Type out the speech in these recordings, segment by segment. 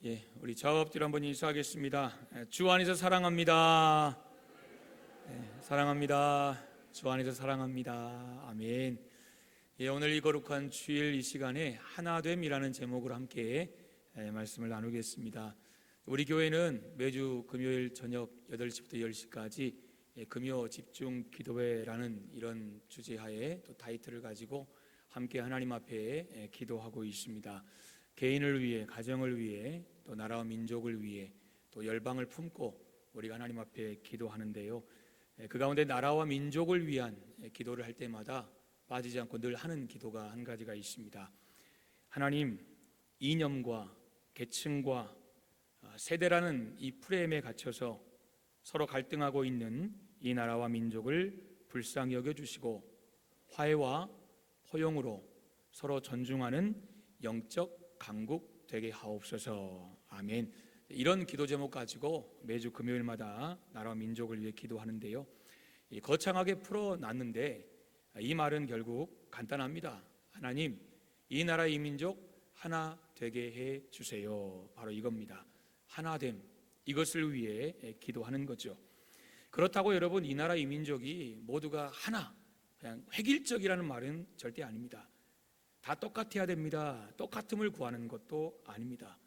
우리 좌우 엎드려 한번 인사하겠습니다. 주 안에서 사랑합니다. 사랑합니다. 주 안에서 사랑합니다. 아멘. 오늘 이 거룩한 주일 이 시간에 하나됨이라는 제목으로 함께 말씀을 나누겠습니다. 우리 교회는 매주 금요일 저녁 8시부터 10시까지 금요 집중 기도회라는 이런 주제하에 또 타이틀을 가지고 함께 하나님 앞에 기도하고 있습니다. 개인을 위해, 가정을 위해, 또 나라와 민족을 위해, 또 열방을 품고 우리가 하나님 앞에 기도하는데요, 그 가운데 나라와 민족을 위한 기도를 할 때마다 빠지지 않고 늘 하는 기도가 한 가지가 있습니다. 하나님, 이념과 계층과 세대라는 이 프레임에 갇혀서 서로 갈등하고 있는 이 나라와 민족을 불쌍히 여겨주시고 화해와 포용으로 서로 존중하는 영적 강국 되게 하옵소서. 아멘. 이런 기도 제목 가지고 매주 금요일마다 나라와 민족을 위해 기도하는데요, 거창하게 풀어놨는데 이 말은 결국 간단합니다. 하나님, 이 나라 이 민족 하나 되게 해 주세요. 바로 이겁니다. 하나됨, 이것을 위해 기도하는 거죠. 그렇다고 여러분, 이 나라 이 민족이 모두가 하나, 그냥 획일적이라는 말은 절대 아닙니다. 다 똑같아야 됩니다. 똑같음을 구하는 것도 아닙니다.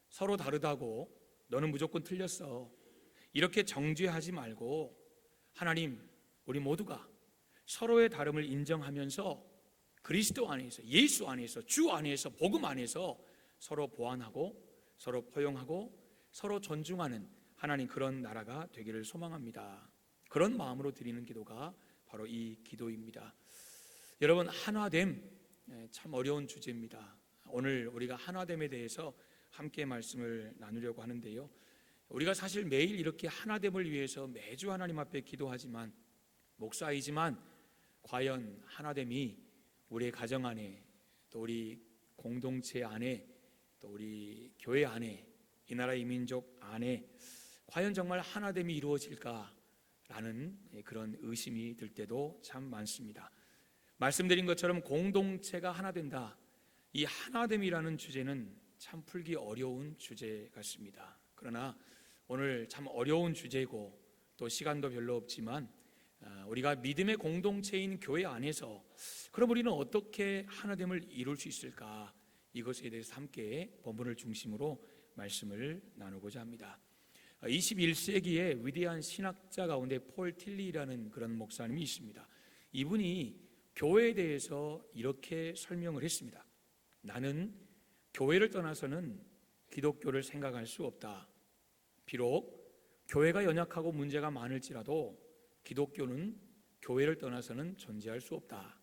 서로 다르다고 너는 무조건 틀렸어, 이렇게 정죄하지 말고 하나님, 우리 모두가 서로의 다름을 인정하면서 그리스도 안에서, 예수 안에서, 주 안에서, 복음 안에서 서로 보완하고 서로 포용하고 서로 존중하는 하나님, 그런 나라가 되기를 소망합니다. 그런 마음으로 드리는 기도가 바로 이 기도입니다. 여러분, 하나됨 참 어려운 주제입니다. 오늘 우리가 하나됨에 대해서 함께 말씀을 나누려고 하는데요, 우리가 사실 매일 이렇게 하나됨을 위해서 매주 하나님 앞에 기도하지만, 목사이지만 과연 하나됨이 우리의 가정 안에, 또 우리 공동체 안에, 또 우리 교회 안에, 이 나라 이 민족 안에 과연 정말 하나됨이 이루어질까라는 그런 의심이 들 때도 참 많습니다. 말씀드린 것처럼 공동체가 하나 된다, 이 하나됨이라는 주제는 참 풀기 어려운 주제 같습니다. 그러나 오늘 참 어려운 주제고 또 시간도 별로 없지만 우리가 믿음의 공동체인 교회 안에서 그럼 우리는 어떻게 하나됨을 이룰 수 있을까, 이것에 대해서 함께 본문을 중심으로 말씀을 나누고자 합니다. 21세기의 위대한 신학자 가운데 폴 틸리라는 그런 목사님이 있습니다. 이분이 교회에 대해서 이렇게 설명을 했습니다. 나는 교회를 떠나서는 기독교를 생각할 수 없다. 비록 교회가 연약하고 문제가 많을지라도 기독교는 교회를 떠나서는 존재할 수 없다.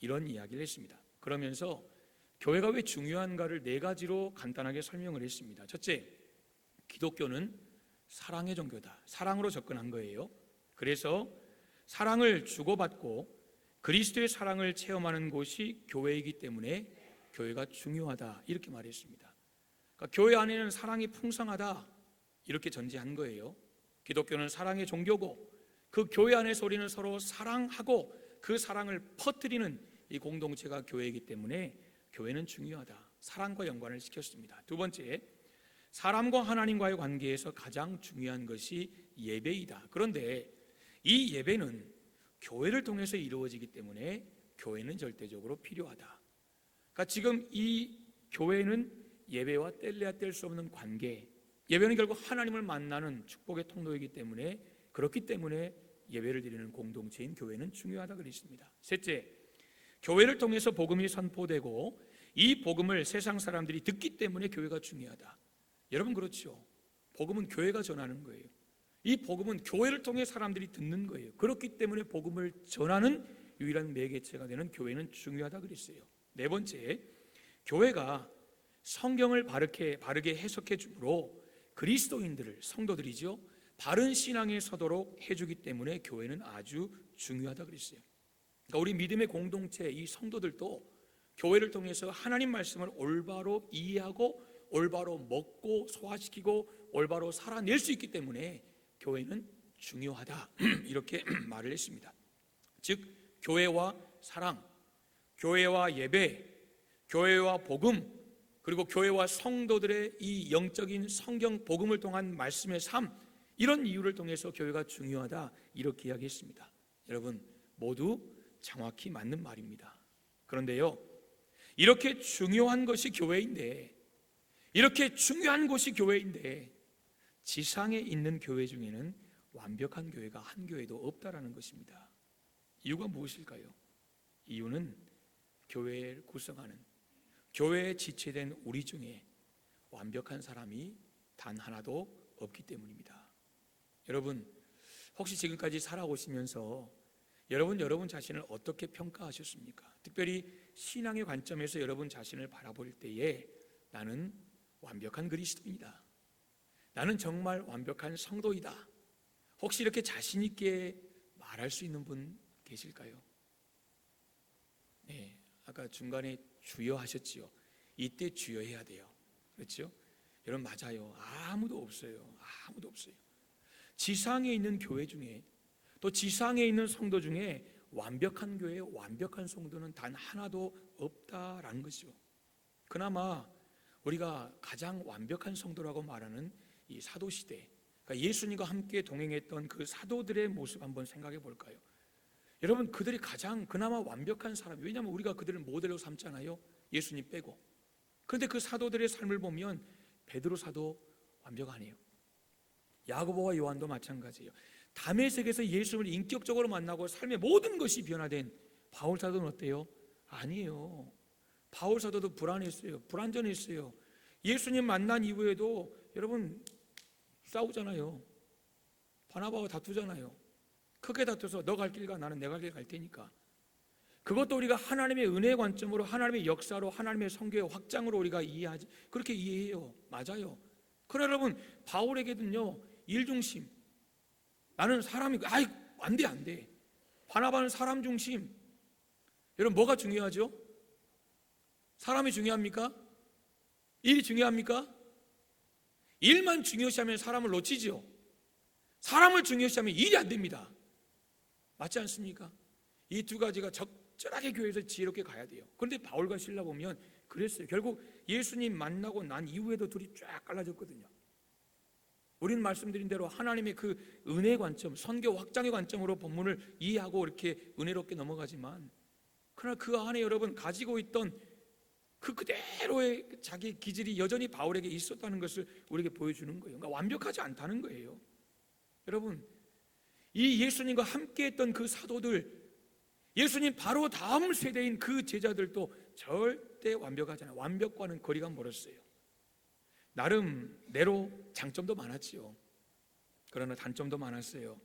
이런 이야기를 했습니다. 그러면서 교회가 왜 중요한가를 4가지로 간단하게 설명을 했습니다. 첫째, 기독교는 사랑의 종교다. 사랑으로 접근한 거예요. 그래서 사랑을 주고받고 그리스도의 사랑을 체험하는 곳이 교회이기 때문에 교회가 중요하다, 이렇게 말했습니다. 그러니까 교회 안에는 사랑이 풍성하다, 이렇게 전제한 거예요. 기독교는 사랑의 종교고 그 교회 안에서 우리는 서로 사랑하고 그 사랑을 퍼뜨리는 이 공동체가 교회이기 때문에 교회는 중요하다, 사랑과 연관을 시켰습니다. 두 번째, 사람과 하나님과의 관계에서 가장 중요한 것이 예배이다. 그런데 이 예배는 교회를 통해서 이루어지기 때문에 교회는 절대적으로 필요하다. 그러니까 지금 이 교회는 예배와 뗄래야 뗄 수 없는 관계, 예배는 결국 하나님을 만나는 축복의 통로이기 때문에, 그렇기 때문에 예배를 드리는 공동체인 교회는 중요하다 그랬습니다. 셋째, 교회를 통해서 복음이 선포되고 이 복음을 세상 사람들이 듣기 때문에 교회가 중요하다. 여러분, 그렇죠? 복음은 교회가 전하는 거예요. 이 복음은 교회를 통해 사람들이 듣는 거예요. 그렇기 때문에 복음을 전하는 유일한 매개체가 되는 교회는 중요하다 그랬어요. 네 번째, 교회가 성경을 바르게 해석해 주므로 그리스도인들을, 성도들이죠, 바른 신앙에 서도록 해주기 때문에 교회는 아주 중요하다 그랬어요. 그러니까 우리 믿음의 공동체, 이 성도들도 교회를 통해서 하나님 말씀을 올바로 이해하고 올바로 먹고 소화시키고 올바로 살아낼 수 있기 때문에 교회는 중요하다, 이렇게 말을 했습니다. 즉, 교회와 사랑, 교회와 예배, 교회와 복음, 그리고 교회와 성도들의 이 영적인 성경 복음을 통한 말씀의 삶, 이런 이유를 통해서 교회가 중요하다, 이렇게 이야기했습니다. 여러분, 모두 정확히 맞는 말입니다. 그런데요, 이렇게 중요한 것이 교회인데, 이렇게 중요한 곳이 교회인데 지상에 있는 교회 중에는 완벽한 교회가 한 교회도 없다라는 것입니다. 이유가 무엇일까요? 이유는 교회를 구성하는, 교회에 지체된 우리 중에 완벽한 사람이 단 하나도 없기 때문입니다. 여러분, 혹시 지금까지 살아오시면서 여러분 자신을 어떻게 평가하셨습니까? 특별히 신앙의 관점에서 여러분 자신을 바라볼 때에 나는 완벽한 그리스도인이다, 나는 정말 완벽한 성도이다, 혹시 이렇게 자신 있게 말할 수 있는 분 계실까요? 네, 아까 중간에 주여 하셨지요. 이때 주여 해야 돼요. 그렇죠? 여러분, 맞아요. 아무도 없어요. 아무도 없어요. 지상에 있는 교회 중에, 또 지상에 있는 성도 중에 완벽한 교회, 완벽한 성도는 단 하나도 없다라는 것이죠. 그나마 우리가 가장 완벽한 성도라고 말하는 이 사도시대, 그러니까 예수님과 함께 동행했던 그 사도들의 모습 한번 생각해 볼까요? 여러분, 그들이 가장 그나마 완벽한 사람, 왜냐하면 우리가 그들을 모델로 삼잖아요, 예수님 빼고. 그런데 그 사도들의 삶을 보면 베드로 사도 완벽하네요. 야고보와 요한도 마찬가지예요. 다메섹에서 예수님을 인격적으로 만나고 삶의 모든 것이 변화된 바울 사도는 어때요? 아니에요. 바울 사도도 불안했어요. 불안전했어요. 예수님 만난 이후에도 여러분 싸우잖아요. 바나바와 다투잖아요. 크게 다투서 너 갈 길 가, 나는 내 갈 길 갈 테니까. 그것도 우리가 하나님의 은혜 관점으로, 하나님의 역사로, 하나님의 성교의 확장으로 우리가 이해하지, 그렇게 이해해요. 맞아요. 그러나 여러분, 바울에게는요, 일중심, 나는 사람이, 안 돼. 바나바는 사람 중심. 여러분, 뭐가 중요하죠? 사람이 중요합니까? 일이 중요합니까? 일만 중요시하면 사람을 놓치죠. 사람을 중요시하면 일이 안 됩니다. 맞지 않습니까? 이 두 가지가 적절하게 교회에서 지혜롭게 가야 돼요. 그런데 바울과 실라 보면 그랬어요. 결국 예수님 만나고 난 이후에도 둘이 쫙 갈라졌거든요. 우리는 말씀드린 대로 하나님의 그 은혜 관점, 선교 확장의 관점으로 본문을 이해하고 이렇게 은혜롭게 넘어가지만, 그러나 그 안에 여러분 가지고 있던 그 그대로의 자기 기질이 여전히 바울에게 있었다는 것을 우리에게 보여주는 거예요. 그러니까 완벽하지 않다는 거예요. 여러분, 이 예수님과 함께했던 그 사도들, 예수님 바로 다음 세대인 그 제자들도 절대 완벽하지 않아요. 완벽과는 거리가 멀었어요. 나름대로 장점도 많았지요. 그러나 단점도 많았어요.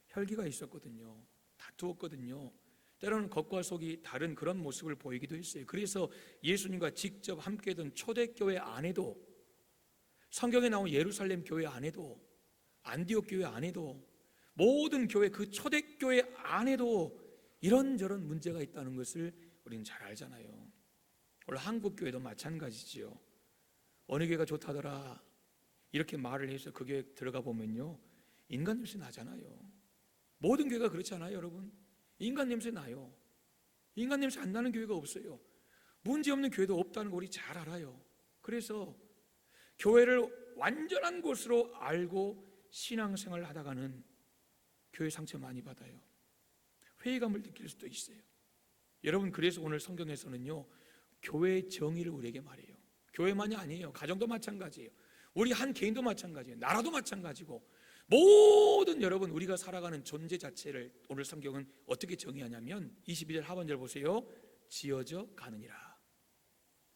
혈기가 있었거든요. 다투었거든요. 때로는 겉과 속이 다른 그런 모습을 보이기도 했어요. 그래서 예수님과 직접 함께했던 초대교회 안에도, 성경에 나온 예루살렘 교회 안에도, 안디옥 교회 안에도, 모든 교회, 그 초대교회 안에도 이런저런 문제가 있다는 것을 우리는 잘 알잖아요. 오늘 한국교회도 마찬가지지요. 어느 교회가 좋다더라 이렇게 말을 해서 그 교회 들어가 보면요, 인간 냄새 나잖아요. 모든 교회가 그렇지 않아요, 여러분? 인간 냄새 나요. 인간 냄새 안 나는 교회가 없어요. 문제없는 교회도 없다는 거 우리 잘 알아요. 그래서 교회를 완전한 곳으로 알고 신앙생활을 하다가는 교회 상처 많이 받아요. 회의감을 느낄 수도 있어요. 여러분, 그래서 오늘 성경에서는요, 교회의 정의를 우리에게 말해요. 교회만이 아니에요. 가정도 마찬가지예요. 우리 한 개인도 마찬가지예요. 나라도 마찬가지고, 모든 여러분 우리가 살아가는 존재 자체를 오늘 성경은 어떻게 정의하냐면 22절 하반절 보세요. 지어져 가느니라.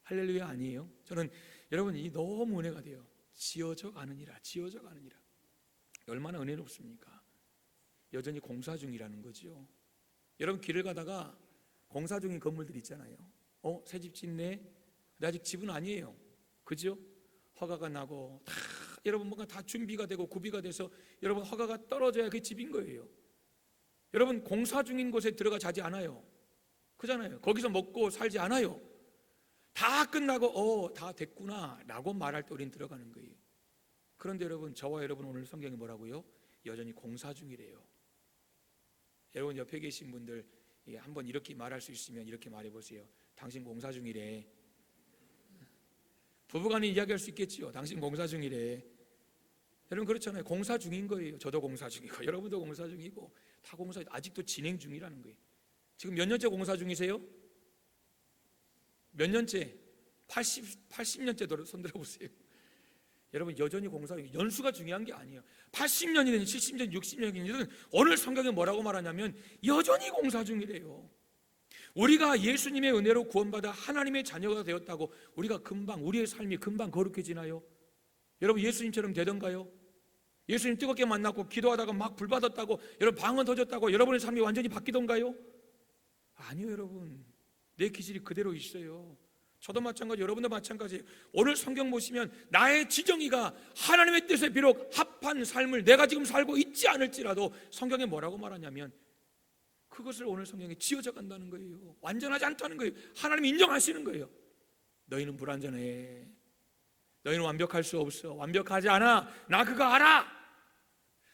할렐루야 아니에요? 저는 여러분 이 너무 은혜가 돼요. 지어져 가느니라. 지어져 가느니라. 얼마나 은혜롭습니까? 여전히 공사 중이라는 거죠. 여러분, 길을 가다가 공사 중인 건물들 있잖아요. 새 집 짓네. 근데 아직 집은 아니에요. 그죠? 허가가 나고 다 여러분 뭔가 다 준비가 되고 구비가 돼서 여러분 허가가 떨어져야 그 집인 거예요. 여러분, 공사 중인 곳에 들어가 자지 않아요. 그잖아요. 거기서 먹고 살지 않아요. 다 끝나고 다 됐구나 라고 말할 때 우리는 들어가는 거예요. 그런데 여러분, 저와 여러분 오늘 성경이 뭐라고요? 여전히 공사 중이래요. 여러분 옆에 계신 분들 한번 이렇게 말할 수 있으면 이렇게 말해보세요. 당신 공사 중이래. 부부간에 이야기할 수 있겠지요. 당신 공사 중이래. 여러분 그렇잖아요. 공사 중인 거예요. 저도 공사 중이고 여러분도 공사 중이고 다 공사 아직도 진행 중이라는 거예요. 지금 몇 년째 공사 중이세요? 몇 년째? 80년째 손 들어보세요. 여러분 여전히 공사 중이에요. 연수가 중요한 게 아니에요. 80년이든 70년, 60년이든 오늘 성경에 뭐라고 말하냐면 여전히 공사 중이래요. 우리가 예수님의 은혜로 구원받아 하나님의 자녀가 되었다고 우리가 금방 우리의 삶이 금방 거룩해지나요? 여러분 예수님처럼 되던가요? 예수님 뜨겁게 만났고 기도하다가 막 불 받았다고 여러분 방언 터졌다고 여러분의 삶이 완전히 바뀌던가요? 아니요 여러분. 내 기질이 그대로 있어요. 저도 마찬가지, 여러분도 마찬가지예요. 오늘 성경 보시면 나의 지정의가 하나님의 뜻에 비록 합한 삶을 내가 지금 살고 있지 않을지라도 성경에 뭐라고 말하냐면 그것을 오늘 성경에 지어져 간다는 거예요. 완전하지 않다는 거예요. 하나님이 인정하시는 거예요. 너희는 불완전해. 너희는 완벽할 수 없어. 완벽하지 않아. 나 그거 알아.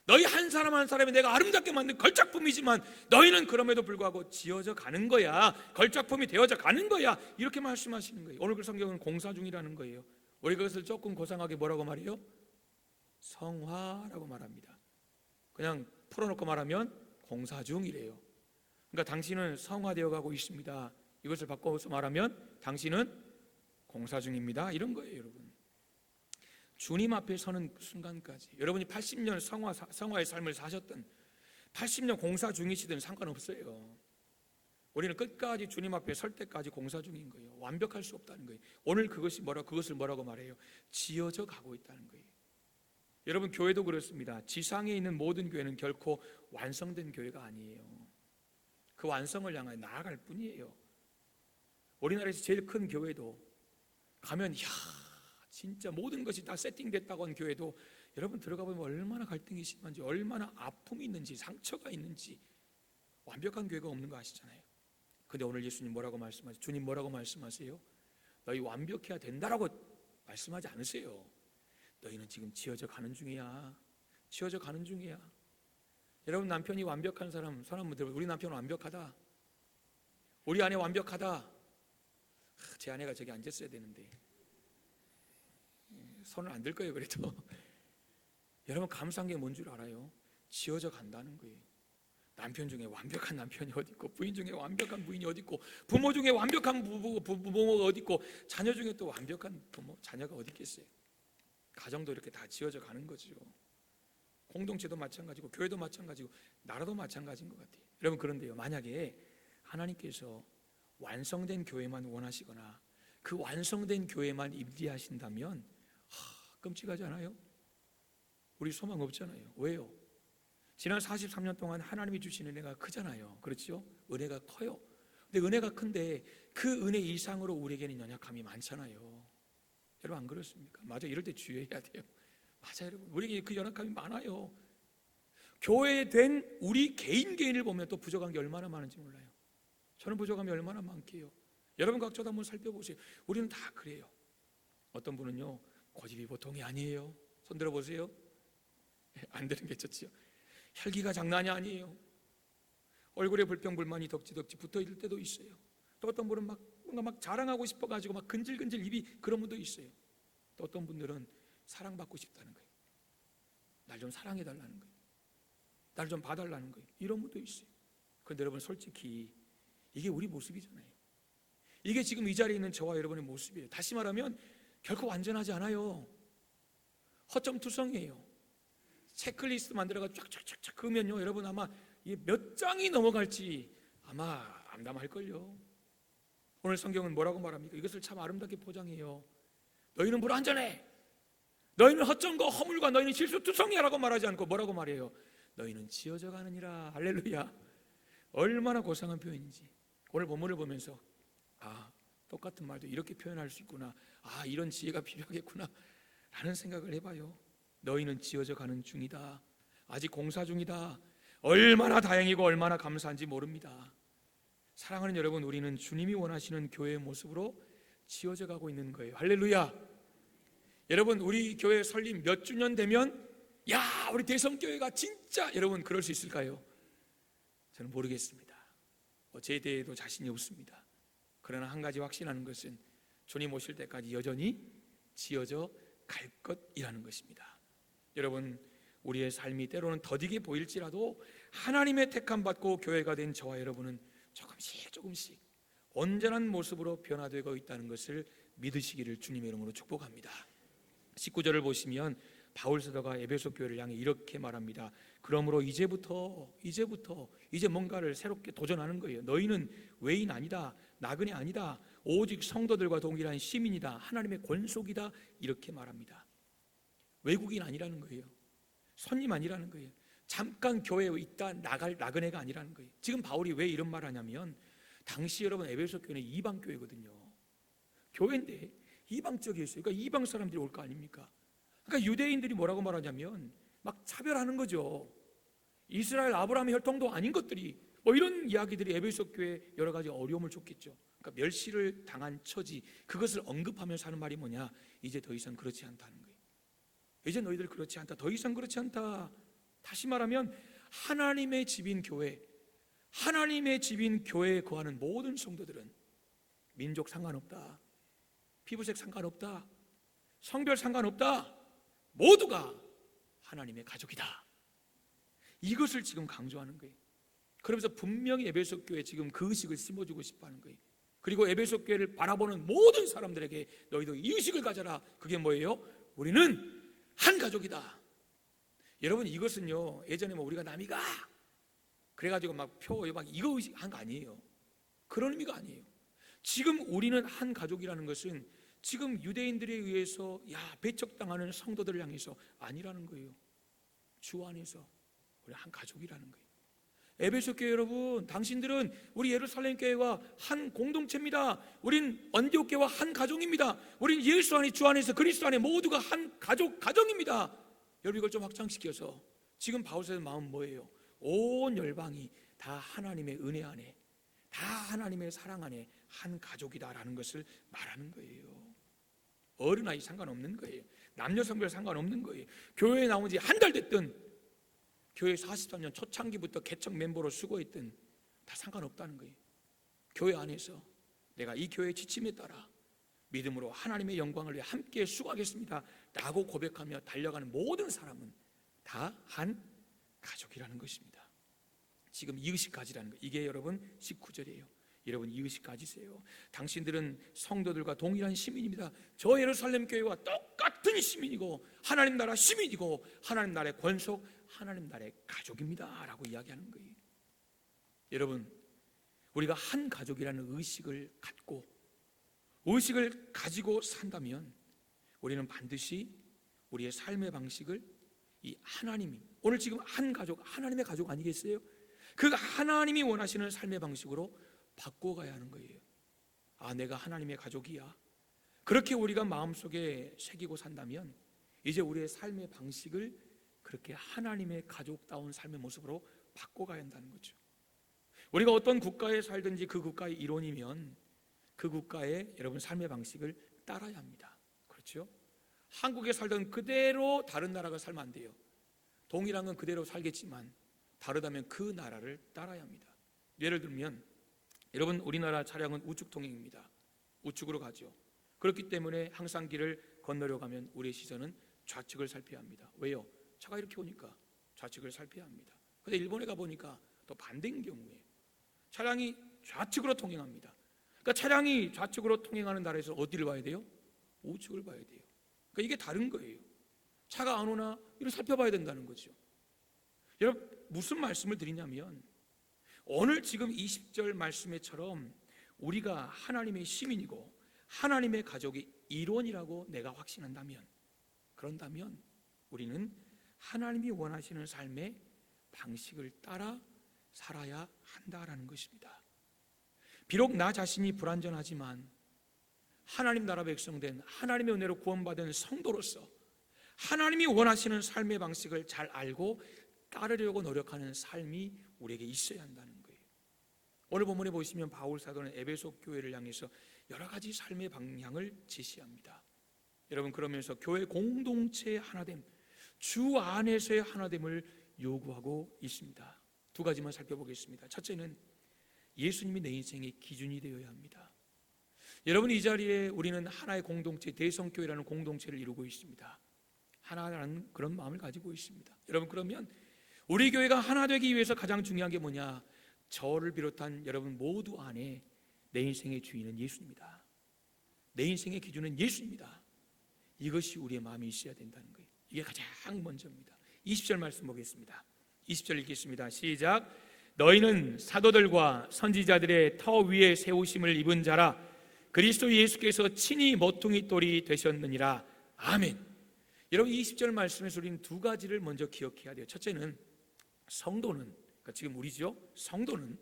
너희 한 사람 한 사람이 내가 아름답게 만든 걸작품이지만 너희는 그럼에도 불구하고 지어져 가는 거야. 걸작품이 되어져 가는 거야. 이렇게 말씀하시는 거예요. 오늘 그 성경은 공사 중이라는 거예요. 우리 그것을 조금 고상하게 뭐라고 말해요? 성화라고 말합니다. 그냥 풀어놓고 말하면 공사 중이래요. 그러니까 당신은 성화되어 가고 있습니다. 이것을 바꿔서 말하면 당신은 공사 중입니다. 이런 거예요 여러분. 주님 앞에 서는 순간까지 여러분이 80년 성화의 삶을 사셨던 80년 공사 중이시든 상관없어요. 우리는 끝까지 주님 앞에 설 때까지 공사 중인 거예요. 완벽할 수 없다는 거예요. 오늘 그것을 뭐라고 말해요? 지어져 가고 있다는 거예요. 여러분 교회도 그렇습니다. 지상에 있는 모든 교회는 결코 완성된 교회가 아니에요. 그 완성을 향해 나아갈 뿐이에요. 우리나라에서 제일 큰 교회도 가면 진짜 모든 것이 다 세팅됐다고 한 교회도 여러분 들어가 보면 얼마나 갈등이 심한지, 얼마나 아픔이 있는지, 상처가 있는지, 완벽한 교회가 없는 거 아시잖아요. 근데 오늘 예수님 뭐라고 말씀하세요? 주님 뭐라고 말씀하세요? 너희 완벽해야 된다라고 말씀하지 않으세요. 너희는 지금 지어져 가는 중이야. 지어져 가는 중이야. 여러분 남편이 완벽한 사람 손 한번 들어보세요. 우리 남편은 완벽하다. 우리 아내 완벽하다. 제 아내가 저기 앉았어야 되는데 손을 안 들 거예요. 그래도 여러분 감사한 게 뭔 줄 알아요? 지어져 간다는 거예요. 남편 중에 완벽한 남편이 어디 있고, 부인 중에 완벽한 부인이 어디 있고, 부모 중에 완벽한 부모가 어디 있고, 자녀 중에 또 완벽한 자녀가 어디 있겠어요? 가정도 이렇게 다 지어져 가는 거죠. 공동체도 마찬가지고 교회도 마찬가지고 나라도 마찬가지인 것 같아요. 여러분 그런데요, 만약에 하나님께서 완성된 교회만 원하시거나 그 완성된 교회만 입리하신다면 끔찍하지 않아요? 우리 소망 없잖아요. 왜요? 지난 43년 동안 하나님이 주신 은혜가 크잖아요. 그렇죠? 은혜가 커요. 근데 은혜가 큰데 그 은혜 이상으로 우리에게는 연약함이 많잖아요. 여러분 안 그렇습니까? 맞아, 이럴 때 주의해야 돼요. 맞아요 여러분, 우리에게 그 연약함이 많아요. 교회에 된 우리 개인을 보면 또 부족한 게 얼마나 많은지 몰라요. 저는 부족함이 얼마나 많게요. 여러분 각자도 한번 살펴보세요. 우리는 다 그래요. 어떤 분은요 고집이 보통이 아니에요. 손 들어보세요. 안 되는 게 좋지요. 혈기가 장난이 아니에요. 얼굴에 불평불만이 덕지덕지 붙어있을 때도 있어요. 또 어떤 분은 뭔가 막 자랑하고 싶어가지고 막 근질근질 입이 그런 분도 있어요. 또 어떤 분들은 사랑받고 싶다는 거예요. 날 좀 사랑해달라는 거예요. 날 좀 봐달라는 거예요. 이런 분도 있어요. 그런데 여러분 솔직히 이게 우리 모습이잖아요. 이게 지금 이 자리에 있는 저와 여러분의 모습이에요. 다시 말하면 결코 완전하지 않아요. 허점투성이에요. 체크리스트 만들어가 쫙쫙쫙쫙 그으면요 여러분 아마 몇 장이 넘어갈지 아마 암담할걸요. 오늘 성경은 뭐라고 말합니까? 이것을 참 아름답게 포장해요. 너희는 불완전해. 너희는 허점과 허물과 너희는 실수투성이라고 말하지 않고 뭐라고 말해요? 너희는 지어져 가느니라. 할렐루야. 얼마나 고상한 표현인지. 오늘 본문을 보면서 똑같은 말도 이렇게 표현할 수 있구나. 이런 지혜가 필요하겠구나 라는 생각을 해봐요. 너희는 지어져 가는 중이다. 아직 공사 중이다. 얼마나 다행이고 얼마나 감사한지 모릅니다. 사랑하는 여러분, 우리는 주님이 원하시는 교회의 모습으로 지어져 가고 있는 거예요. 할렐루야. 여러분 우리 교회 설립 몇 주년 되면 우리 대성교회가 진짜 여러분 그럴 수 있을까요? 저는 모르겠습니다. 제 대에도 자신이 없습니다. 그러나 한 가지 확신하는 것은 주님 오실 때까지 여전히 지어져 갈 것이라는 것입니다. 여러분, 우리의 삶이 때로는 더디게 보일지라도 하나님의 택함 받고 교회가 된 저와 여러분은 조금씩 온전한 모습으로 변화되고 있다는 것을 믿으시기를 주님의 이름으로 축복합니다. 19절을 보시면 바울 사도가 에베소 교회를 향해 이렇게 말합니다. 그러므로 이제부터 이제 뭔가를 새롭게 도전하는 거예요. 너희는 외인 아니다, 나그네 아니다, 오직 성도들과 동일한 시민이다, 하나님의 권속이다, 이렇게 말합니다. 외국인 아니라는 거예요. 손님 아니라는 거예요. 잠깐 교회에 있다 나갈 나그네가 아니라는 거예요. 지금 바울이 왜 이런 말을 하냐면, 당시 여러분 에베소 교회는 이방 교회거든요. 교회인데 이방적이었어요. 그러니까 이방 사람들이 올 거 아닙니까? 그러니까 유대인들이 뭐라고 말하냐면 막 차별하는 거죠. 이스라엘 아브라함의 혈통도 아닌 것들이, 뭐 이런 이야기들이 에베소 교회에 여러 가지 어려움을 줬겠죠. 그러니까 멸시를 당한 처지, 그것을 언급하면서 하는 말이 뭐냐, 이제 더 이상 그렇지 않다는 거예요. 이제 너희들 그렇지 않다, 더 이상 그렇지 않다. 다시 말하면 하나님의 집인 교회, 하나님의 집인 교회에 거하는 모든 성도들은 민족 상관없다, 피부색 상관없다, 성별 상관없다, 모두가 하나님의 가족이다. 이것을 지금 강조하는 거예요. 그러면서 분명히 에베소 교회에 지금 그 의식을 심어주고 싶어하는 거예요. 그리고 에베소 교회를 바라보는 모든 사람들에게 너희도 이 의식을 가져라. 그게 뭐예요? 우리는 한 가족이다. 여러분, 이것은요, 예전에 뭐 우리가 남이가 그래가지고 막 이거 의식 한 거 아니에요. 그런 의미가 아니에요. 지금 우리는 한 가족이라는 것은 지금 유대인들에 의해서 배척당하는 성도들을 향해서 아니라는 거예요. 주 안에서 우리 한 가족이라는 거예요. 에베소 교회 여러분, 당신들은 우리 예루살렘 교회와 한 공동체입니다. 우린 언디옥 교회와 한 가족입니다. 우린 예수 안에, 주 안에서 그리스도 안에 모두가 한 가족입니다. 여러분, 이걸 좀 확장시켜서 지금 바울사의 마음 뭐예요? 온 열방이 다 하나님의 은혜 안에, 다 하나님의 사랑 안에 한 가족이다라는 것을 말하는 거예요. 어른아이 상관없는 거예요. 남녀 성별 상관없는 거예요. 교회에 나온 지 한 달 됐든 교회 43년 초창기부터 개척 멤버로 수고했든 다 상관없다는 거예요. 교회 안에서 내가 이 교회의 지침에 따라 믿음으로 하나님의 영광을 위해 함께 수고하겠습니다 라고 고백하며 달려가는 모든 사람은 다 한 가족이라는 것입니다. 지금 이 의식 가지라는 거예요. 이게 여러분 19절이에요. 여러분, 이 의식 가지세요. 당신들은 성도들과 동일한 시민입니다. 저 예루살렘 교회와 똑같은 시민이고 하나님 나라 시민이고 하나님 나라의 권속, 하나님 나라의 가족입니다 라고 이야기하는 거예요. 여러분, 우리가 한 가족이라는 의식을 가지고 산다면 우리는 반드시 우리의 삶의 방식을 이 하나님이, 오늘 지금 한 가족, 하나님의 가족 아니겠어요? 그 하나님이 원하시는 삶의 방식으로 바꿔가야 하는 거예요. 내가 하나님의 가족이야. 그렇게 우리가 마음속에 새기고 산다면 이제 우리의 삶의 방식을 그렇게 하나님의 가족다운 삶의 모습으로 바꿔가야 한다는 거죠. 우리가 어떤 국가에 살든지 그 국가의 일원이면 그 국가의 여러분 삶의 방식을 따라야 합니다. 그렇죠? 한국에 살던 그대로 다른 나라가 살면 안 돼요. 동일한 건 그대로 살겠지만 다르다면 그 나라를 따라야 합니다. 예를 들면 여러분, 우리나라 차량은 우측 통행입니다. 우측으로 가죠. 그렇기 때문에 항상 길을 건너려 가면 우리의 시선은 좌측을 살펴야 합니다. 왜요? 차가 이렇게 오니까 좌측을 살펴야 합니다. 그런데 일본에 가보니까 또 반대인 경우에 차량이 좌측으로 통행합니다. 그러니까 차량이 좌측으로 통행하는 나라에서 어디를 봐야 돼요? 우측을 봐야 돼요. 그러니까 이게 다른 거예요. 차가 안 오나 이걸 살펴봐야 된다는 거죠. 여러분, 무슨 말씀을 드리냐면 오늘 지금 20절 말씀에처럼 우리가 하나님의 시민이고 하나님의 가족의 일원이라고 내가 확신한다면, 그런다면 우리는 하나님이 원하시는 삶의 방식을 따라 살아야 한다라는 것입니다. 비록 나 자신이 불완전하지만 하나님 나라 백성된, 하나님의 은혜로 구원받은 성도로서 하나님이 원하시는 삶의 방식을 잘 알고 따르려고 노력하는 삶이 우리에게 있어야 한다는 거예요. 오늘 본문에 보시면 바울 사도는 에베소 교회를 향해서 여러 가지 삶의 방향을 제시합니다. 여러분, 그러면서 교회 공동체의 하나됨, 주 안에서의 하나됨을 요구하고 있습니다. 두 가지만 살펴보겠습니다. 첫째는 예수님이 내 인생의 기준이 되어야 합니다. 여러분, 이 자리에 우리는 하나의 공동체, 대성교회라는 공동체를 이루고 있습니다. 하나라는 그런 마음을 가지고 있습니다. 여러분, 그러면 우리 교회가 하나 되기 위해서 가장 중요한 게 뭐냐? 저를 비롯한 여러분 모두 안에 내 인생의 주인은 예수입니다. 내 인생의 기준은 예수입니다. 이것이 우리의 마음이 있어야 된다는 거예요. 이게 가장 먼저입니다. 20절 말씀 보겠습니다. 20절 읽겠습니다. 시작. 너희는 사도들과 선지자들의 터 위에 세우심을 입은 자라. 그리스도 예수께서 친히 모퉁이 돌이 되셨느니라. 아멘. 여러분, 20절 말씀에서 우리는 두 가지를 먼저 기억해야 돼요. 첫째는 성도는, 그러니까 지금 우리죠, 성도는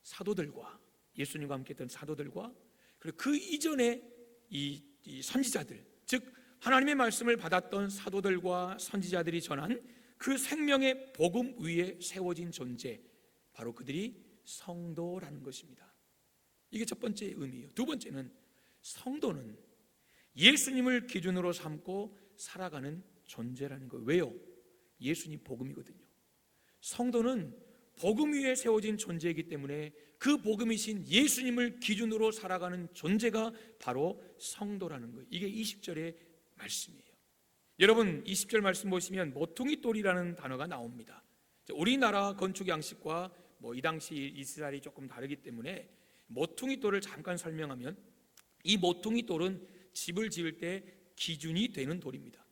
사도들과, 예수님과 함께 했던 사도들과, 그리고 그 이전에 이 선지자들, 즉 하나님의 말씀을 받았던 사도들과 선지자들이 전한 그 생명의 복음 위에 세워진 존재, 바로 그들이 성도라는 것입니다. 이게 첫 번째 의미예요. 두 번째는 성도는 예수님을 기준으로 삼고 살아가는 존재라는 거예요. 왜요? 예수님 복음이거든요. 성도는 복음 위에 세워진 존재이기 때문에 그 복음이신 예수님을 기준으로 살아가는 존재가 바로 성도라는 거예요. 이게 20절의 말씀이에요. 여러분, 20절 말씀 보시면 모퉁이 돌이라는 단어가 나옵니다. 우리나라 건축 양식과 이 당시 이스라엘이 조금 다르기 때문에 모퉁이 돌을 잠깐 설명하면, 이 모퉁이 돌은 집을 지을 때 기준이 되는 돌입니다.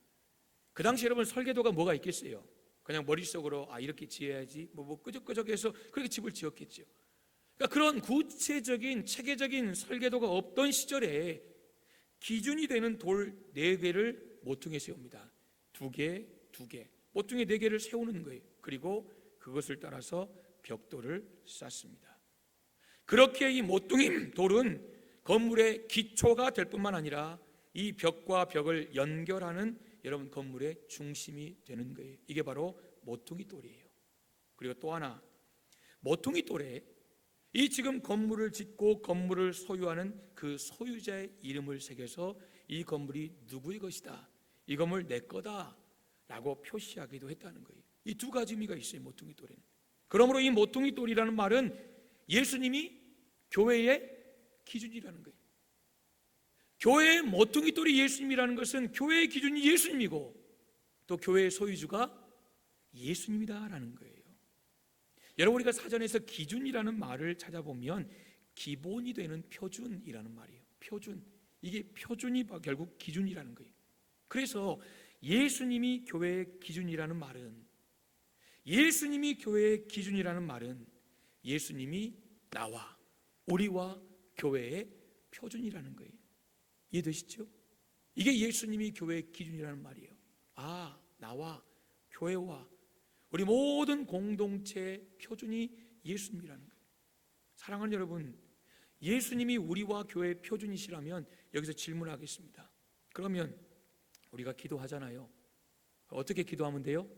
그 당시 여러분 설계도가 뭐가 있겠어요? 그냥 머릿속으로 이렇게 지어야지 끄적끄적해서 그렇게 집을 지었겠죠. 그러니까 그런 구체적인 체계적인 설계도가 없던 시절에 기준이 되는 돌 4개를 모퉁이에 세웁니다. 2개, 2개, 모퉁이 4개를 세우는 거예요. 그리고 그것을 따라서 벽돌을 쌓습니다. 그렇게 이 모퉁이 돌은 건물의 기초가 될 뿐만 아니라 이 벽과 벽을 연결하는 여러분 건물의 중심이 되는 거예요. 이게 바로 모퉁이 돌이에요. 그리고 또 하나, 모퉁이 돌에 이 지금 건물을 짓고 건물을 소유하는 그 소유자의 이름을 새겨서 이 건물이 누구의 것이다, 이 건물 내 거다 라고 표시하기도 했다는 거예요. 이 두 가지 의미가 있어요, 모퉁이 돌에는. 그러므로 이 모퉁이 돌이라는 말은 예수님이 교회의 기준이라는 거예요. 교회의 모퉁이 돌이 예수님이라는 것은 교회의 기준이 예수님이고 또 교회의 소유주가 예수님이다라는 거예요. 여러분, 우리가 사전에서 기준이라는 말을 찾아보면 기본이 되는 표준이라는 말이에요. 표준. 이게 표준이 결국 기준이라는 거예요. 그래서 예수님이 교회의 기준이라는 말은, 예수님이 교회의 기준이라는 말은 예수님이 나와 우리와 교회의 표준이라는 거예요. 이해되시죠? 이게 예수님이 교회의 기준이라는 말이에요. 나와 교회와 우리 모든 공동체의 표준이 예수님이라는 거예요. 사랑하는 여러분, 예수님이 우리와 교회의 표준이시라면 여기서 질문하겠습니다. 그러면 우리가 기도하잖아요. 어떻게 기도하면 돼요?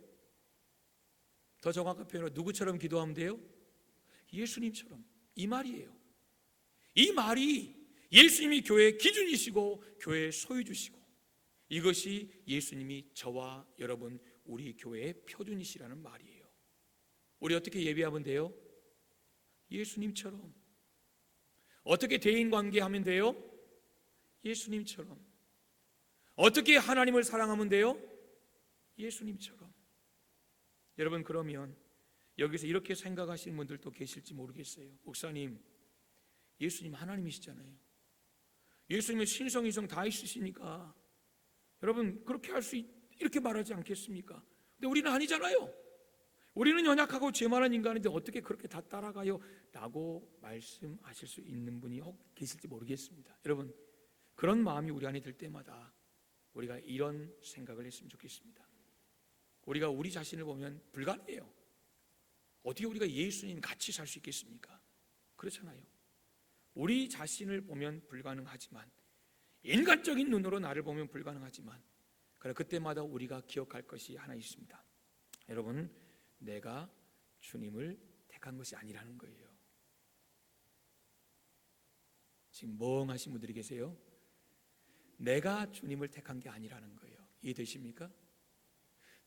더 정확한 표현으로 누구처럼 기도하면 돼요? 예수님처럼. 이 말이에요. 이 말이 예수님이 교회의 기준이시고 교회의 소유주시고 이것이 예수님이 저와 여러분 우리 교회의 표준이시라는 말이에요. 우리 어떻게 예배하면 돼요? 예수님처럼. 어떻게 대인관계하면 돼요? 예수님처럼. 어떻게 하나님을 사랑하면 돼요? 예수님처럼. 여러분, 그러면 여기서 이렇게 생각하시는 분들도 계실지 모르겠어요. 목사님, 예수님 하나님이시잖아요. 예수님의 신성이성 다 있으시니까 여러분 그렇게 이렇게 말하지 않겠습니까? 근데 우리는 아니잖아요. 우리는 연약하고 죄 많은 인간인데 어떻게 그렇게 다 따라가요? 라고 말씀하실 수 있는 분이 혹 계실지 모르겠습니다. 여러분, 그런 마음이 우리 안에 들 때마다 우리가 이런 생각을 했으면 좋겠습니다. 우리가 우리 자신을 보면 불가능해요. 어떻게 우리가 예수님 같이 살 수 있겠습니까? 그렇잖아요. 우리 자신을 보면 불가능하지만, 인간적인 눈으로 나를 보면 불가능하지만, 그러나 그때마다 우리가 기억할 것이 하나 있습니다. 여러분, 내가 주님을 택한 것이 아니라는 거예요. 지금 멍하신 분들이 계세요. 내가 주님을 택한 게 아니라는 거예요. 이해되십니까?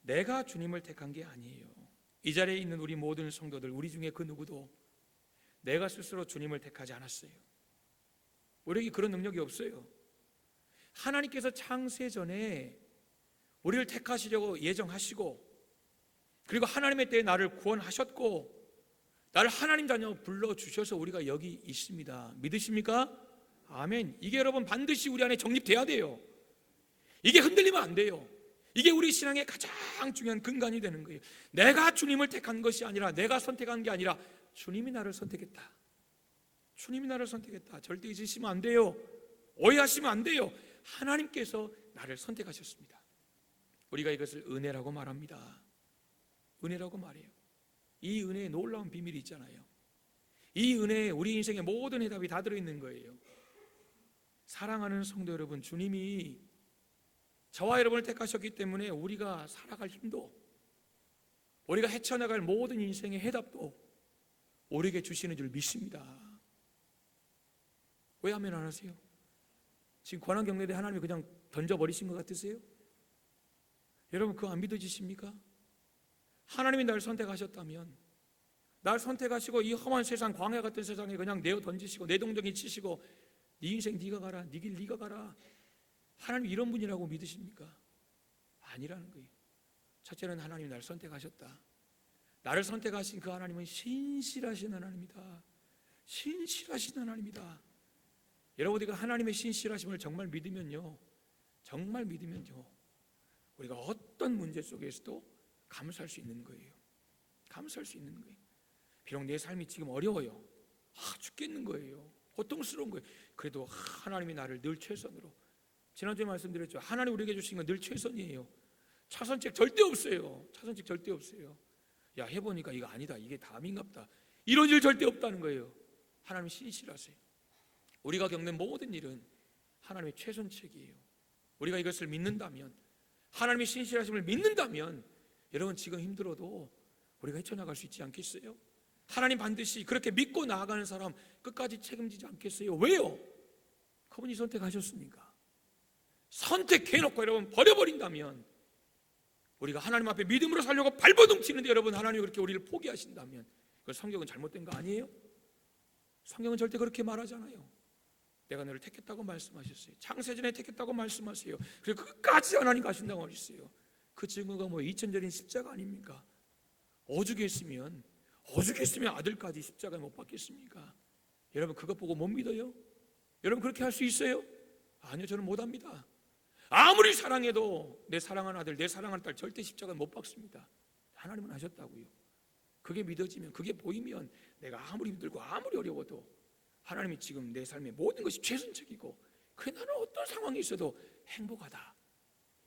내가 주님을 택한 게 아니에요. 이 자리에 있는 우리 모든 성도들, 우리 중에 그 누구도 내가 스스로 주님을 택하지 않았어요. 우리에게 그런 능력이 없어요. 하나님께서 창세 전에 우리를 택하시려고 예정하시고, 그리고 하나님의 때에 나를 구원하셨고, 나를 하나님 자녀 불러주셔서 우리가 여기 있습니다. 믿으십니까? 아멘. 이게 여러분 반드시 우리 안에 정립돼야 돼요. 이게 흔들리면 안 돼요. 이게 우리 신앙의 가장 중요한 근간이 되는 거예요. 내가 주님을 택한 것이 아니라, 내가 선택한 게 아니라 주님이 나를 선택했다. 주님이 나를 선택했다. 절대 잊으시면 안 돼요. 오해하시면 안 돼요. 하나님께서 나를 선택하셨습니다. 우리가 이것을 은혜라고 말합니다. 은혜라고 말해요. 이 은혜에 놀라운 비밀이 있잖아요. 이 은혜에 우리 인생의 모든 해답이 다 들어있는 거예요. 사랑하는 성도 여러분, 주님이 저와 여러분을 택하셨기 때문에 우리가 살아갈 힘도, 우리가 헤쳐나갈 모든 인생의 해답도 우리에게 주시는 줄 믿습니다. 왜 아멘 안 하세요? 지금 고난경례대 하나님이 그냥 던져버리신 것 같으세요? 여러분 그거 안 믿어지십니까? 하나님이 날 선택하셨다면, 날 선택하시고 이 험한 세상, 광야 같은 세상에 그냥 내어 던지시고 내동댕이 치시고 네 인생 네가 가라, 네 길 네가 가라, 하나님 이런 분이라고 믿으십니까? 아니라는 거예요. 첫째는 하나님이 나를 선택하셨다. 나를 선택하신 그 하나님은 신실하신 하나님이다. 신실하신 하나님이다. 여러분들이 하나님의 신실하심을 정말 믿으면요, 정말 믿으면요, 우리가 어떤 문제 속에서도 감사할 수 있는 거예요. 감사할 수 있는 거예요. 비록 내 삶이 지금 어려워요. 죽겠는 거예요. 고통스러운 거예요. 그래도 하나님이 나를 늘 최선으로, 지난주에 말씀드렸죠. 하나님 우리에게 주신 건 늘 최선이에요. 차선책 절대 없어요. 차선책 절대 없어요. 야, 해보니까 이거 아니다, 이게 담인갑다, 이런 일 절대 없다는 거예요. 하나님 신실하세요. 우리가 겪는 모든 일은 하나님의 최선책이에요. 우리가 이것을 믿는다면, 하나님의 신실하심을 믿는다면, 여러분 지금 힘들어도 우리가 헤쳐나갈 수 있지 않겠어요? 하나님 반드시 그렇게 믿고 나아가는 사람 끝까지 책임지지 않겠어요? 왜요? 그분이 선택하셨으니까. 선택해놓고 여러분 버려버린다면, 우리가 하나님 앞에 믿음으로 살려고 발버둥치는데 여러분 하나님이 그렇게 우리를 포기하신다면, 그 성경은 잘못된 거 아니에요? 성경은 절대 그렇게 말하잖아요. 내가 너를 택했다고 말씀하셨어요. 창세전에 택했다고 말씀하세요. 그리고 끝까지 하나님 가신다고 하셨어요. 그 증거가 뭐 2000절인 십자가 아닙니까? 오죽했으면 아들까지 십자가에 못 박겠습니까? 여러분 그것 보고 못 믿어요? 여러분 그렇게 할 수 있어요? 아니요, 저는 못합니다. 아무리 사랑해도 내 사랑하는 아들, 내 사랑하는 딸 절대 십자가에 못 박습니다. 하나님은 하셨다고요. 그게 믿어지면, 그게 보이면 내가 아무리 힘들고 아무리 어려워도 하나님이 지금 내 삶의 모든 것이 최선책이고, 그래 나는 어떤 상황이 있어도 행복하다.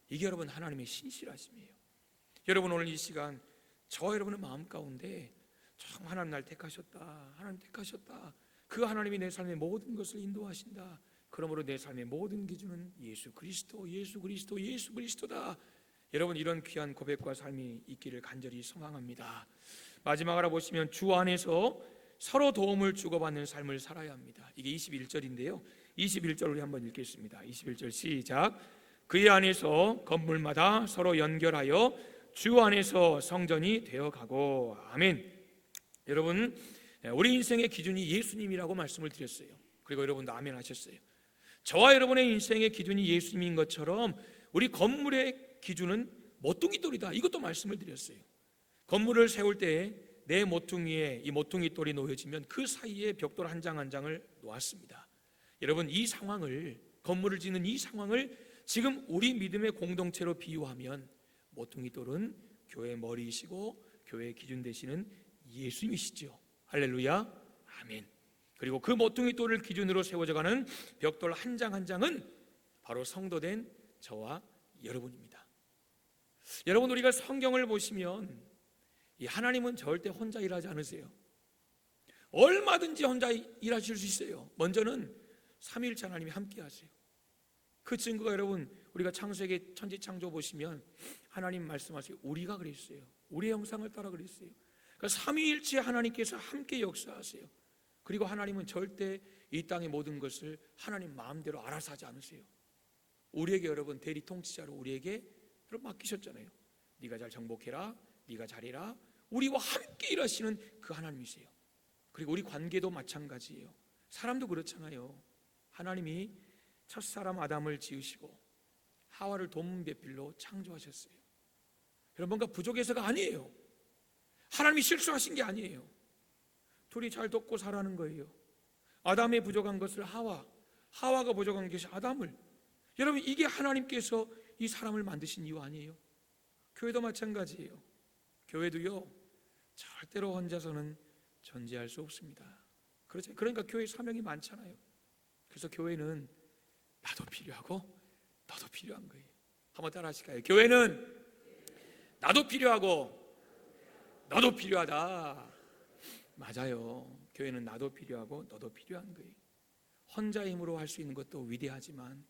이게 여러분 하나님의 신실하심이에요. 여러분 오늘 이 시간 저와 여러분의 마음 가운데 참 하나님 날 택하셨다, 하나님 택하셨다, 그 하나님이 내 삶의 모든 것을 인도하신다, 그러므로 내 삶의 모든 기준은 예수 그리스도, 예수 그리스도, 예수 그리스도다. 여러분 이런 귀한 고백과 삶이 있기를 간절히 소망합니다. 마지막으로 보시면 주 안에서 서로 도움을 주고받는 삶을 살아야 합니다. 이게 21절인데요 21절 우리 한번 읽겠습니다. 21절 시작. 그의 안에서 건물마다 서로 연결하여 주 안에서 성전이 되어가고. 아멘. 여러분 우리 인생의 기준이 예수님이라고 말씀을 드렸어요. 그리고 여러분도 아멘 하셨어요. 저와 여러분의 인생의 기준이 예수님인 것처럼 우리 건물의 기준은 모퉁이 돌이다, 이것도 말씀을 드렸어요. 건물을 세울 때 내 모퉁이에 이 모퉁이 돌이 놓여지면 그 사이에 벽돌 한 장 한 장을 놓았습니다. 여러분 이 상황을, 건물을 짓는 이 상황을 지금 우리 믿음의 공동체로 비유하면 모퉁이 돌은 교회의 머리이시고 교회의 기준 되시는 예수님이시죠. 할렐루야, 아멘. 그리고 그 모퉁이 돌을 기준으로 세워져가는 벽돌 한 장 한 장은 바로 성도된 저와 여러분입니다. 여러분 우리가 성경을 보시면 이 하나님은 절대 혼자 일하지 않으세요. 얼마든지 혼자 일하실 수 있어요. 먼저는 삼위일체 하나님이 함께 하세요. 그 증거가 여러분 우리가 창세기 천지창조 보시면 하나님 말씀하세요. 우리가 그랬어요. 우리의 형상을 따라 그랬어요. 그러니까 삼위일체 하나님께서 함께 역사하세요. 그리고 하나님은 절대 이 땅의 모든 것을 하나님 마음대로 알아서 하지 않으세요. 우리에게 여러분 대리 통치자로 우리에게 여러분 맡기셨잖아요. 네가 잘 정복해라, 네가 잘해라. 우리와 함께 일하시는 그 하나님이세요. 그리고 우리 관계도 마찬가지예요. 사람도 그렇잖아요. 하나님이 첫사람 아담을 지으시고 하와를 돈배필로 창조하셨어요. 여러분, 뭔가 부족해서가 아니에요. 하나님이 실수하신 게 아니에요. 둘이 잘 돕고 살아가는 거예요. 아담이 부족한 것을 하와가 부족한 것이 아담을. 여러분, 이게 하나님께서 이 사람을 만드신 이유 아니에요? 교회도 마찬가지예요. 교회도요, 절대로 혼자서는 존재할 수 없습니다. 그렇죠? 그러니까 교회 사명이 많잖아요. 그래서 교회는 나도 필요하고 너도 필요한 거예요. 한번 따라 하실까요? 교회는 나도 필요하고 너도 필요하다. 맞아요. 교회는 나도 필요하고 너도 필요한 거예요. 혼자 힘으로 할 수 있는 것도 위대하지만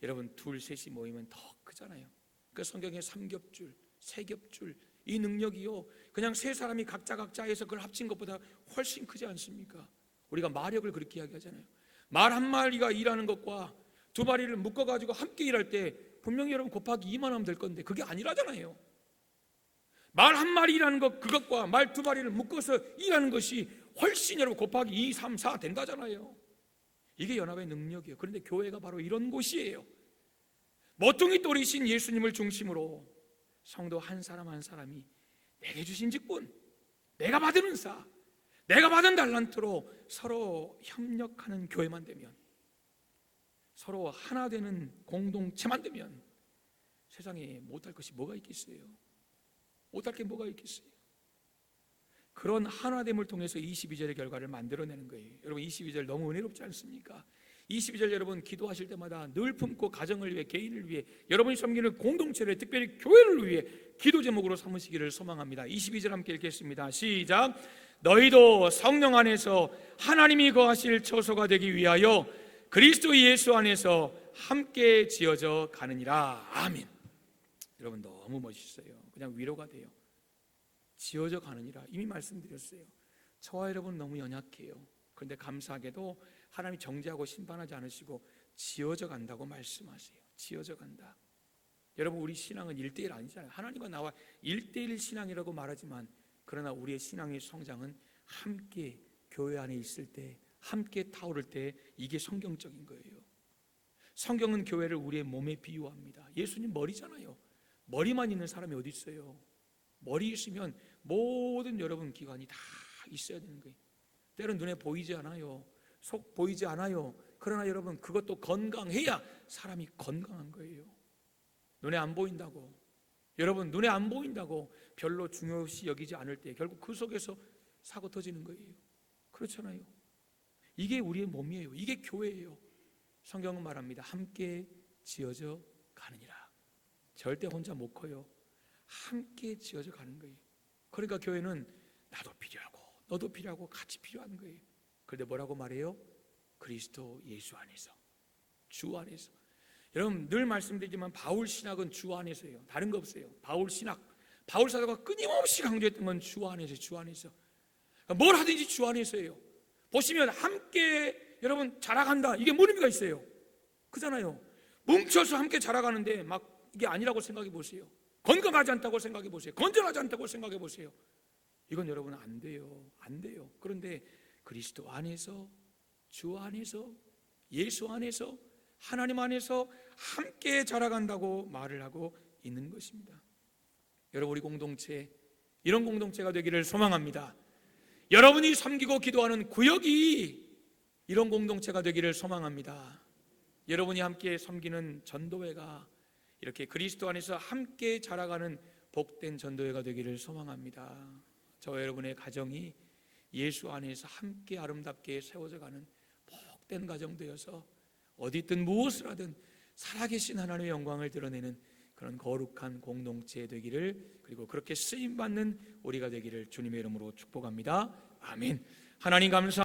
여러분, 둘, 셋이 모이면 더 크잖아요. 그 성경의 3겹줄, 3겹줄 이 능력이요, 그냥 세 사람이 각자 해서 그걸 합친 것보다 훨씬 크지 않습니까? 우리가 마력을 그렇게 이야기하잖아요. 말 한 마리가 일하는 것과 두 마리를 묶어가지고 함께 일할 때 분명히 여러분 곱하기 2만 하면 될 건데 그게 아니라잖아요. 말 한 마리 일하는 것, 그것과 말 두 마리를 묶어서 일하는 것이 훨씬 여러분 곱하기 2, 3, 4 된다잖아요. 이게 연합의 능력이에요. 그런데 교회가 바로 이런 곳이에요. 모퉁이 돌이신 예수님을 중심으로 성도 한 사람 한 사람이 내게 주신 직분, 내가 받은 은사, 내가 받은 달란트로 서로 협력하는 교회만 되면, 서로 하나 되는 공동체만 되면 세상에 못할 것이 뭐가 있겠어요? 못할 게 뭐가 있겠어요? 그런 하나됨을 통해서 22절의 결과를 만들어내는 거예요. 여러분, 22절 너무 은혜롭지 않습니까? 22절 여러분 기도하실 때마다 늘 품고 가정을 위해, 개인을 위해, 여러분이 섬기는 공동체를, 특별히 교회를 위해 기도 제목으로 삼으시기를 소망합니다. 22절 함께 읽겠습니다. 시작. 너희도 성령 안에서 하나님이 거하실 처소가 되기 위하여 그리스도 예수 안에서 함께 지어져 가느니라. 아멘. 여러분, 너무 멋있어요. 그냥 위로가 돼요. 지어져 가느니라. 이미 말씀드렸어요. 저와 여러분 너무 연약해요. 그런데 감사하게도 하나님이 정죄하고 심판하지 않으시고 지어져 간다고 말씀하세요. 지어져 간다. 여러분, 우리 신앙은 1:1 아니잖아요. 하나님과 나와 1:1 신앙이라고 말하지만, 그러나 우리의 신앙의 성장은 함께 교회 안에 있을 때, 함께 타오를 때, 이게 성경적인 거예요. 성경은 교회를 우리의 몸에 비유합니다. 예수님 머리잖아요. 머리만 있는 사람이 어디 있어요? 머리 있으면 모든 여러분 기관이 다 있어야 되는 거예요. 때론 눈에 보이지 않아요. 속 보이지 않아요. 그러나 여러분, 그것도 건강해야 사람이 건강한 거예요. 눈에 안 보인다고, 여러분 눈에 안 보인다고 별로 중요시 여기지 않을 때 결국 그 속에서 사고 터지는 거예요. 그렇잖아요. 이게 우리의 몸이에요. 이게 교회예요. 성경은 말합니다. 함께 지어져 가느니라. 절대 혼자 못 커요. 함께 지어져 가는 거예요. 그러니까 교회는 나도 필요하고 너도 필요하고 같이 필요한 거예요. 그런데 뭐라고 말해요? 그리스도 예수 안에서, 주 안에서. 여러분, 늘 말씀드리지만 바울 신학은 주 안에서예요. 다른 거 없어요. 바울 신학, 바울 사도가 끊임없이 강조했던 건 주 안에서, 주 안에서. 뭘 하든지 주 안에서예요. 보시면 함께 여러분 자라간다, 이게 뭔 의미가 있어요? 그잖아요. 뭉쳐서 함께 자라가는데 막 이게 아니라고 생각해 보세요. 건강하지 않다고 생각해 보세요. 건전하지 않다고 생각해 보세요. 이건 여러분 안 돼요. 안 돼요. 그런데 그리스도 안에서, 주 안에서, 예수 안에서, 하나님 안에서 함께 자라간다고 말을 하고 있는 것입니다. 여러분, 우리 공동체, 이런 공동체가 되기를 소망합니다. 여러분이 섬기고 기도하는 구역이 이런 공동체가 되기를 소망합니다. 여러분이 함께 섬기는 전도회가 이렇게 그리스도 안에서 함께 자라가는 복된 전도회가 되기를 소망합니다. 저와 여러분의 가정이 예수 안에서 함께 아름답게 세워져 가는 복된 가정 되어서 어디 있든 무엇을 하든 살아계신 하나님의 영광을 드러내는 그런 거룩한 공동체 되기를, 그리고 그렇게 쓰임받는 우리가 되기를 주님의 이름으로 축복합니다. 아멘. 하나님 감사